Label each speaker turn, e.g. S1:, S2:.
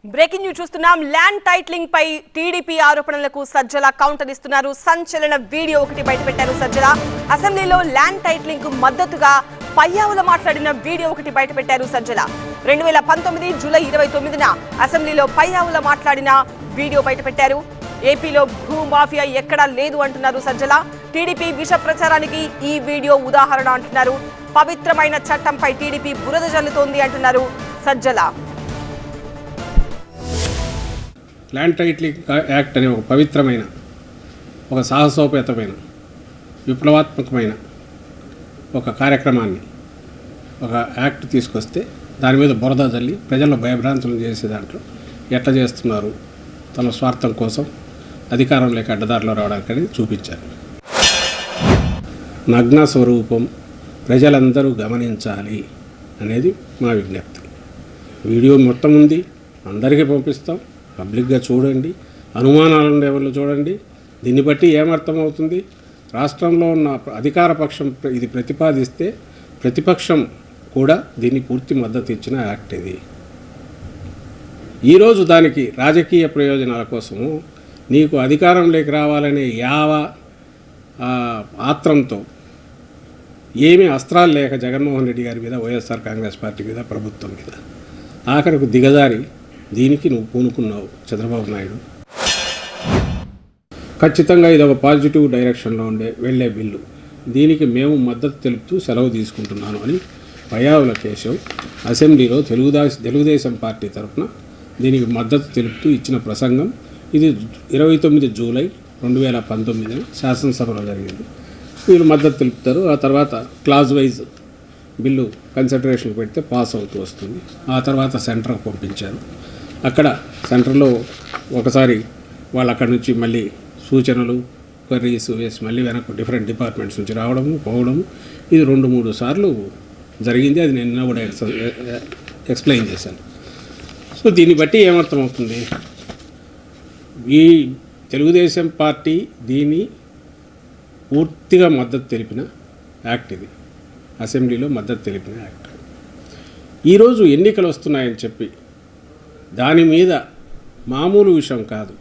S1: Breaking news చూస్తున్నాం. Land titling పై TDP ఆరోపణలకు Sajjala counter ఇస్తున్నారు. సంచలన వీడియో ఒకటి బయటపెట్టారు సజ్జల. అసెంబ్లీలో ల్యాండ్ టైటిలింగ్ కు మద్దతుగా పయ్యావుల మాట్లాడిన వీడియో ఒకటి బయటపెట్టారు సజ్జల. 2019 జూలై 29న అసెంబ్లీలో పయ్యావుల మాట్లాడిన వీడియో బయటపెట్టారు. ఏపీలో భూమాఫియా ఎక్కడా లేదు అంటున్నారు సజ్జల. టీడీపీ విష ప్రచారానికి ఈ వీడియో ఉదాహరణ అంటున్నారు. పవిత్రమైన చట్టంపై టీడీపీ బురద జల్లుతోంది అంటున్నారు సజ్జల.
S2: ల్యాండ్ టైటిలింగ్ యాక్ట్ అనే ఒక పవిత్రమైన, ఒక సాహసోపేతమైన, విప్లవాత్మకమైన ఒక కార్యక్రమాన్ని, ఒక యాక్ట్ తీసుకొస్తే దాని మీద బురద జల్లి ప్రజలను భయభ్రాంతులు చేసే దాంట్లో ఎట్లా చేస్తున్నారు, తమ స్వార్థం కోసం అధికారం లేక అడ్డదారిలో రావడానికి చూపించారు. నగ్న స్వరూపం ప్రజలందరూ గమనించాలి అనేది మా విజ్ఞప్తి. వీడియో మొత్తం ఉంది, అందరికీ పంపిస్తాం. పబ్లిక్గా చూడండి, అనుమానాలు ఉండే వాళ్ళు చూడండి. దీన్ని బట్టి ఏమర్థమవుతుంది? రాష్ట్రంలో ఉన్న అధికార పక్షం ఇది ప్రతిపాదిస్తే ప్రతిపక్షం కూడా దీన్ని పూర్తి మద్దతు ఇచ్చిన యాక్ట్ ఇది. ఈరోజు దానికి రాజకీయ ప్రయోజనాల కోసము నీకు అధికారంలోకి రావాలనే ఆత్రంతో ఏమీ అస్త్రాలు లేక జగన్మోహన్ రెడ్డి గారి మీద, వైఎస్ఆర్ కాంగ్రెస్ పార్టీ మీద, ప్రభుత్వం మీద ఆఖరికి దిగజారి దీనికి నువ్వు పూనుకున్నావు చంద్రబాబు నాయుడు. ఖచ్చితంగా ఇది ఒక పాజిటివ్ డైరెక్షన్లో వెళ్ళే బిల్లు. దీనికి మేము మద్దతు తెలుపుతూ సెలవు తీసుకుంటున్నాను అని పయ్యావుల కేశవ్ అసెంబ్లీలో తెలుగుదేశం పార్టీ తరఫున దీనికి మద్దతు తెలుపుతూ ఇచ్చిన ప్రసంగం. ఇది 29 జూలై 2019 శాసనసభలో జరిగింది. వీళ్ళు మద్దతు తెలుపుతారు. ఆ తర్వాత క్లాజ్ వైజ్ బిల్లు కన్సిడరేషన్ పెడితే పాస్ అవుతూ వస్తుంది. ఆ తర్వాత సెంటర్కి పంపించారు. అక్కడ సెంటర్లో ఒకసారి వాళ్ళు అక్కడి నుంచి మళ్ళీ సూచనలు, క్వరీస్ వేసి మళ్ళీ వెనక్కి డిఫరెంట్ డిపార్ట్మెంట్స్ నుంచి రావడము, పోవడము, ఇది 2-3 సార్లు జరిగింది. అది నేను కూడా ఎక్స్ప్లెయిన్ చేశాను. సో దీన్ని బట్టి ఏమర్థమవుతుంది? ఈ తెలుగుదేశం పార్టీ దీన్ని పూర్తిగా మద్దతు తెలిపిన యాక్ట్. ఇది అసెంబ్లీలో మద్దతు తెలిపిన యాక్ట్. ఈరోజు ఎన్నికలు వస్తున్నాయని చెప్పి దాని మీద మామూలు విషయం కాదు,